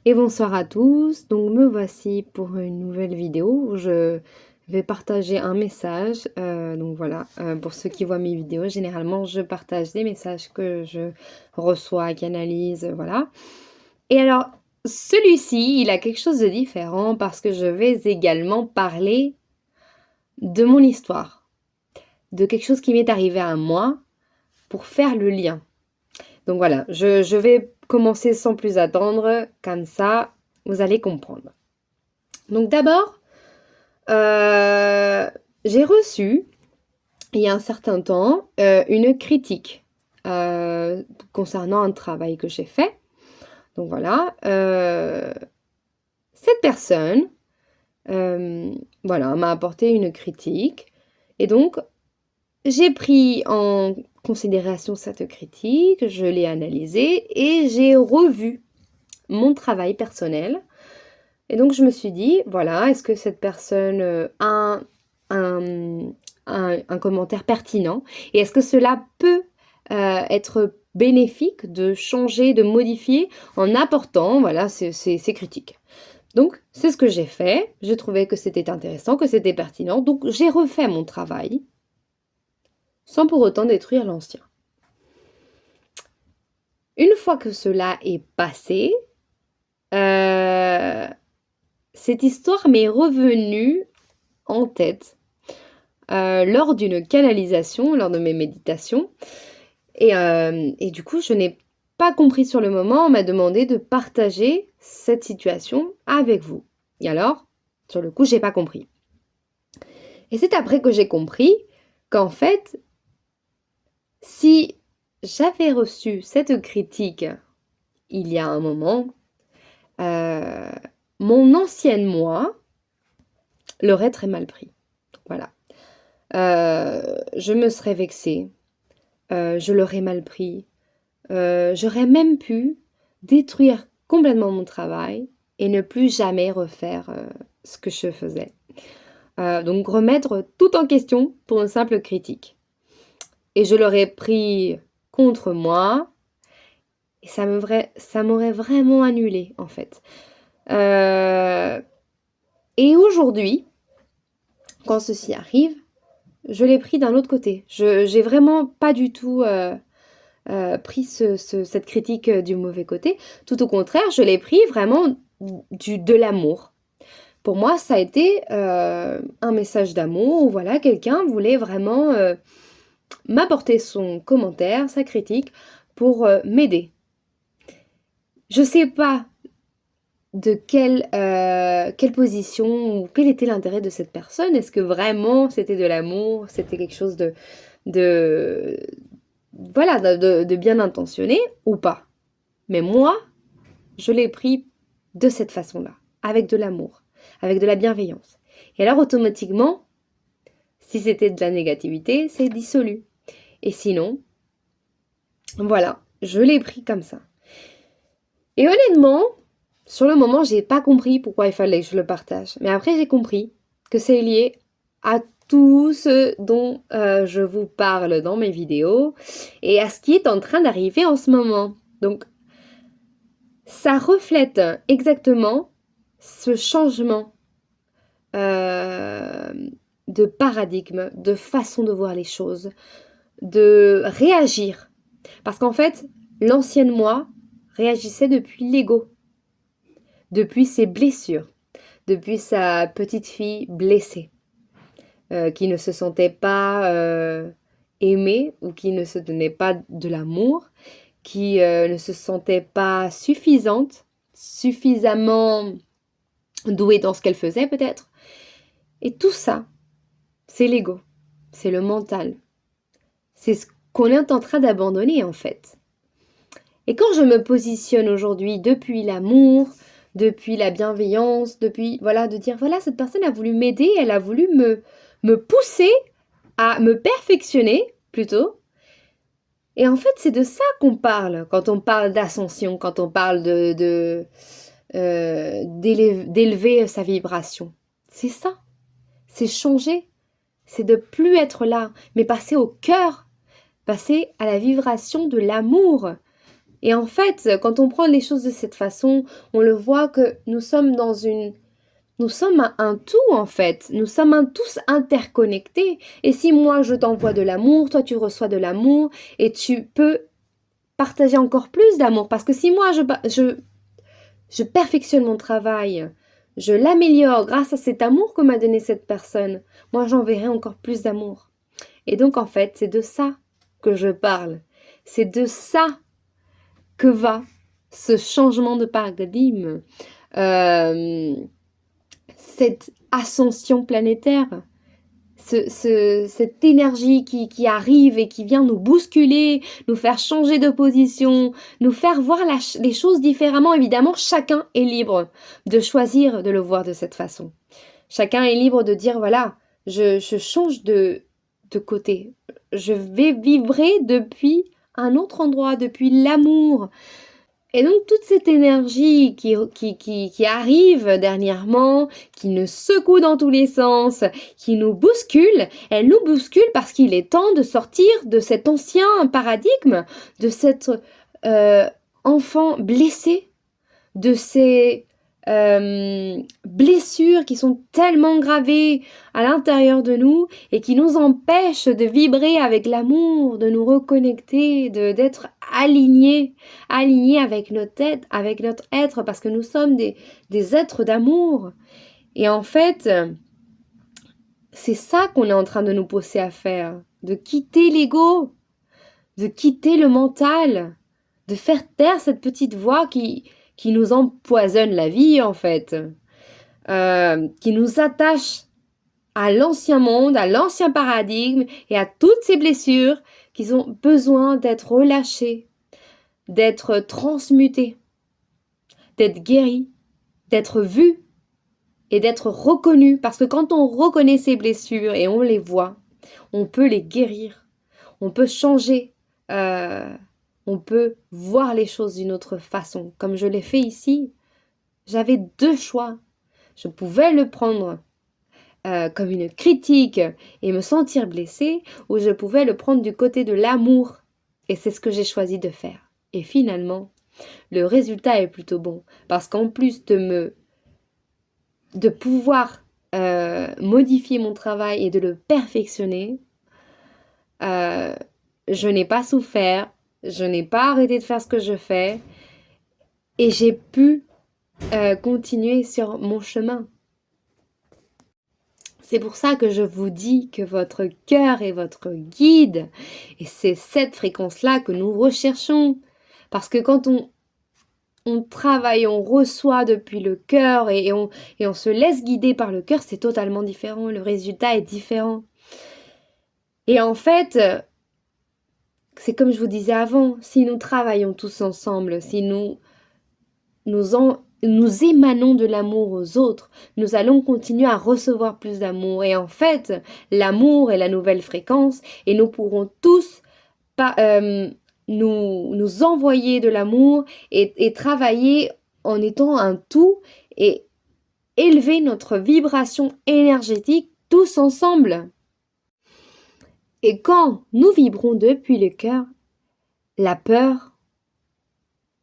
Et bonsoir à tous, donc me voici pour une nouvelle vidéo où je vais partager un message. Donc voilà, pour ceux qui voient mes vidéos, généralement je partage des messages que je reçois, canalise, voilà. Et alors, celui-ci, il a quelque chose de différent parce que je vais également parler de mon histoire, de quelque chose qui m'est arrivé à moi pour faire le lien. Donc voilà, je vais commencer sans plus attendre, comme ça vous allez comprendre. Donc d'abord, j'ai reçu, il y a un certain temps, une critique concernant un travail que j'ai fait. Donc voilà, cette personne, voilà, m'a apporté une critique. Et donc, j'ai pris en considération cette critique, je l'ai analysée et j'ai revu mon travail personnel. Et donc je me suis dit, voilà, est-ce que cette personne a un, un commentaire pertinent et est-ce que cela peut être bénéfique de changer, de modifier en apportant, voilà, ces critiques. Donc c'est ce que j'ai fait, j'ai trouvé que c'était intéressant, que c'était pertinent, donc j'ai refait mon travail sans pour autant détruire l'ancien. Une fois que cela est passé, euh, cette histoire m'est revenue en tête lors d'une canalisation, lors de mes méditations. Et du coup, je n'ai pas compris sur le moment. On m'a demandé de partager cette situation avec vous. Et alors, sur le coup, j'ai pas compris. Et c'est après que j'ai compris qu'en fait, si j'avais reçu cette critique il y a un moment, euh, mon ancienne moi l'aurait très mal pris. Voilà. Je me serais vexée, je l'aurais mal pris, j'aurais même pu détruire complètement mon travail et ne plus jamais refaire ce que je faisais. Donc remettre tout en question pour une simple critique. Et je l'aurais pris contre moi et ça m'aurait vraiment annulé en fait. Et aujourd'hui, quand ceci arrive, je l'ai pris d'un autre côté. J'ai vraiment pas du tout pris cette critique du mauvais côté. Tout au contraire, je l'ai pris vraiment de l'amour. Pour moi, ça a été un message d'amour où voilà, quelqu'un voulait vraiment m'apporter son commentaire, sa critique pour m'aider. Je sais pas de quelle position ou quel était l'intérêt de cette personne. Est-ce que vraiment c'était de l'amour, c'était quelque chose de voilà, de bien intentionné ou pas. Mais moi, je l'ai pris de cette façon-là, avec de l'amour, avec de la bienveillance. Et alors automatiquement, si c'était de la négativité, c'est dissolu. Et sinon, voilà, je l'ai pris comme ça. Et honnêtement, sur le moment, j'ai pas compris pourquoi il fallait que je le partage. Mais après, j'ai compris que c'est lié à tout ce dont je vous parle dans mes vidéos et à ce qui est en train d'arriver en ce moment. Donc, ça reflète exactement ce changement euh, de paradigme, de façon de voir les choses, de réagir. Parce qu'en fait, l'ancienne moi réagissait depuis l'ego, depuis ses blessures, depuis sa petite fille blessée, qui ne se sentait pas aimée ou qui ne se donnait pas de l'amour, qui ne se sentait pas suffisante, suffisamment douée dans ce qu'elle faisait peut-être. Et tout ça, c'est l'ego, c'est le mental. C'est ce qu'on est en train d'abandonner en fait. Et quand je me positionne aujourd'hui depuis l'amour, depuis la bienveillance, depuis, voilà, de dire, voilà, cette personne a voulu m'aider, elle a voulu me pousser à me perfectionner plutôt. Et en fait, c'est de ça qu'on parle quand on parle d'ascension, quand on parle d'élever sa vibration. C'est ça, c'est changer, c'est de plus être là, mais passer au cœur, passer à la vibration de l'amour, Et en fait, quand on prend les choses de cette façon, on le voit que nous sommes un tout en fait. Nous sommes tous interconnectés. Et si moi je t'envoie de l'amour, toi tu reçois de l'amour et tu peux partager encore plus d'amour. Parce que si moi je perfectionne mon travail, je l'améliore grâce à cet amour que m'a donné cette personne, moi j'enverrai encore plus d'amour. Et donc en fait, c'est de ça que je parle. C'est de ça que va ce changement de paradigme, cette ascension planétaire, cette énergie qui arrive et qui vient nous bousculer, nous faire changer de position, nous faire voir les choses différemment. Évidemment, chacun est libre de choisir de le voir de cette façon. Chacun est libre de dire, voilà, je change de côté. Je vais vibrer depuis un autre endroit, depuis l'amour. Et donc toute cette énergie qui arrive dernièrement, qui nous secoue dans tous les sens, qui nous bouscule, elle nous bouscule parce qu'il est temps de sortir de cet ancien paradigme, de cet enfant blessé, de ces blessures qui sont tellement gravées à l'intérieur de nous et qui nous empêchent de vibrer avec l'amour, de nous reconnecter, d'être alignés avec notre être, parce que nous sommes des êtres d'amour. Et en fait, c'est ça qu'on est en train de nous pousser à faire, de quitter l'ego, de quitter le mental, de faire taire cette petite voix qui nous empoisonne la vie en fait, qui nous attache à l'ancien monde, à l'ancien paradigme et à toutes ces blessures qui ont besoin d'être relâchées, d'être transmutées, d'être guéries, d'être vues et d'être reconnues. Parce que quand on reconnaît ces blessures et on les voit, on peut les guérir, on peut changer, on peut voir les choses d'une autre façon. Comme je l'ai fait ici, j'avais deux choix. Je pouvais le prendre comme une critique et me sentir blessée, ou je pouvais le prendre du côté de l'amour. Et c'est ce que j'ai choisi de faire. Et finalement, le résultat est plutôt bon. Parce qu'en plus de pouvoir modifier mon travail et de le perfectionner, je n'ai pas souffert, je n'ai pas arrêté de faire ce que je fais, et j'ai pu continuer sur mon chemin. C'est pour ça que je vous dis que votre cœur est votre guide, et c'est cette fréquence-là que nous recherchons. Parce que quand on travaille, on reçoit depuis le cœur et on se laisse guider par le cœur, c'est totalement différent, le résultat est différent. Et en fait, c'est comme je vous disais avant, si nous travaillons tous ensemble, si nous émanons de l'amour aux autres, nous allons continuer à recevoir plus d'amour. Et en fait, l'amour est la nouvelle fréquence et nous pourrons tous nous envoyer de l'amour et travailler en étant un tout et élever notre vibration énergétique tous ensemble. Et quand nous vibrons depuis le cœur, la peur,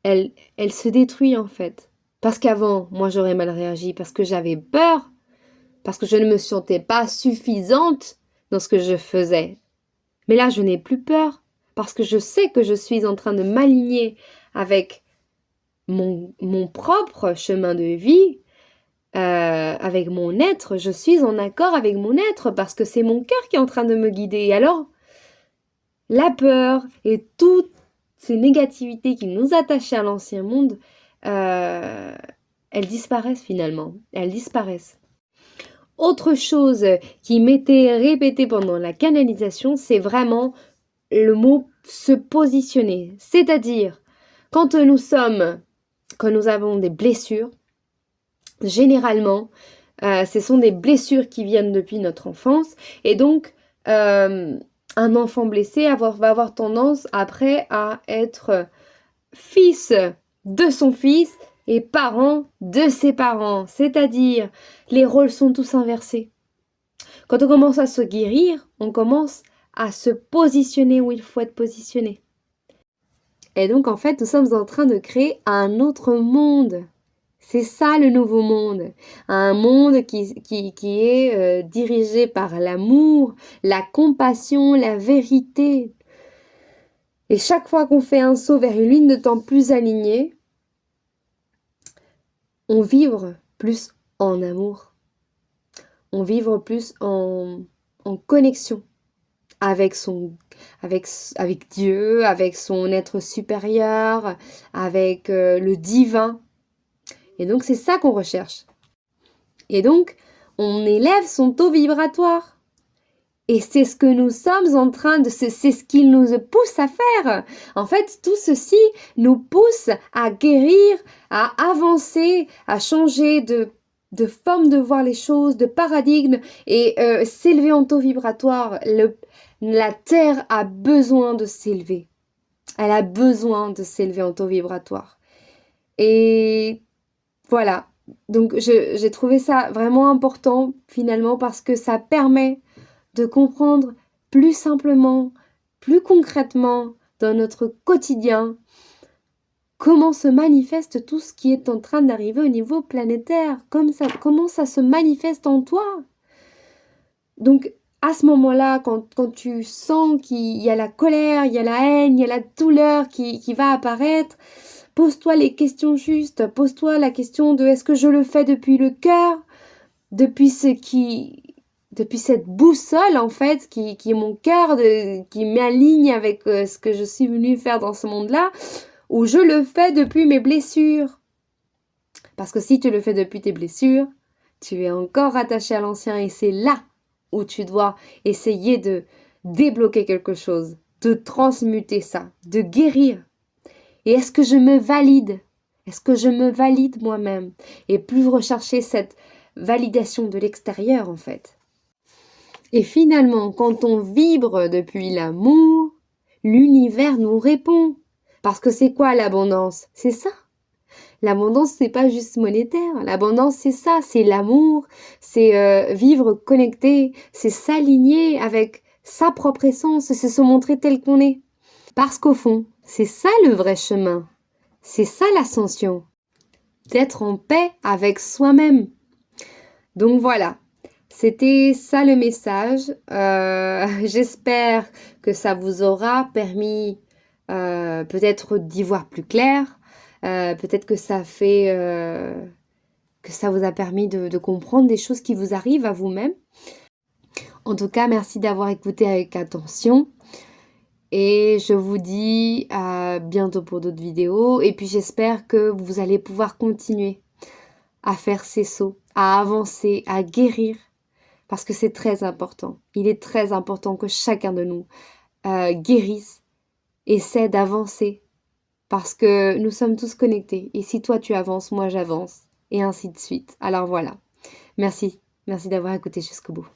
elle se détruit en fait. Parce qu'avant, moi j'aurais mal réagi parce que j'avais peur, parce que je ne me sentais pas suffisante dans ce que je faisais. Mais là, je n'ai plus peur parce que je sais que je suis en train de m'aligner avec mon propre chemin de vie, avec mon être. Je suis en accord avec mon être parce que c'est mon cœur qui est en train de me guider. Et alors, la peur et toutes ces négativités qui nous attachaient à l'ancien monde, elles disparaissent finalement. Elles disparaissent. Autre chose qui m'était répétée pendant la canalisation, c'est vraiment le mot se positionner. C'est-à-dire, quand nous avons des blessures, généralement, ce sont des blessures qui viennent depuis notre enfance. Et donc, un enfant blessé va avoir tendance après à être fils de son fils et parent de ses parents. C'est-à-dire, les rôles sont tous inversés. Quand on commence à se guérir, on commence à se positionner où il faut être positionné. Et donc, en fait, nous sommes en train de créer un autre monde. C'est ça le nouveau monde. Un monde qui est dirigé par l'amour, la compassion, la vérité. Et chaque fois qu'on fait un saut vers une ligne de temps plus alignée, on vibre plus en amour. On vibre plus en connexion avec Dieu, avec son être supérieur, avec le divin. Et donc, c'est ça qu'on recherche. Et donc, on élève son taux vibratoire. Et c'est ce que nous sommes en train de... C'est ce qu'il nous pousse à faire. En fait, tout ceci nous pousse à guérir, à avancer, à changer de forme de voir les choses, de paradigme et s'élever en taux vibratoire. La Terre a besoin de s'élever. Elle a besoin de s'élever en taux vibratoire. Et voilà. Donc, j'ai trouvé ça vraiment important finalement parce que ça permet de comprendre plus simplement, plus concrètement dans notre quotidien comment se manifeste tout ce qui est en train d'arriver au niveau planétaire, comment ça se manifeste en toi. Donc à ce moment-là, quand tu sens qu'il y a la colère, il y a la haine, il y a la douleur qui va apparaître, pose-toi les questions justes, pose-toi la question de est-ce que je le fais depuis le cœur, depuis cette boussole en fait qui est mon cœur, qui m'aligne avec ce que je suis venue faire dans ce monde-là, ou je le fais depuis mes blessures. Parce que si tu le fais depuis tes blessures, tu es encore attaché à l'ancien et c'est là où tu dois essayer de débloquer quelque chose, de transmuter ça, de guérir. Et est-ce que je me valide? Est-ce que je me valide moi-même? Et plus rechercher cette validation de l'extérieur en fait. Et finalement, quand on vibre depuis l'amour, l'univers nous répond. Parce que c'est quoi l'abondance? C'est ça. L'abondance, c'est pas juste monétaire. L'abondance, c'est ça. C'est l'amour, c'est vivre connecté, c'est s'aligner avec sa propre essence, c'est se montrer tel qu'on est. Parce qu'au fond, c'est ça le vrai chemin. C'est ça l'ascension. D'être en paix avec soi-même. Donc voilà. C'était ça le message. J'espère que ça vous aura permis peut-être d'y voir plus clair. Peut-être que ça vous a permis de comprendre des choses qui vous arrivent à vous-même. En tout cas, merci d'avoir écouté avec attention. Et je vous dis à bientôt pour d'autres vidéos. Et puis j'espère que vous allez pouvoir continuer à faire ces sauts, à avancer, à guérir. Parce que c'est très important. Il est très important que chacun de nous guérisse, essaie d'avancer. Parce que nous sommes tous connectés. Et si toi tu avances, moi j'avance. Et ainsi de suite. Alors voilà. Merci. Merci d'avoir écouté jusqu'au bout.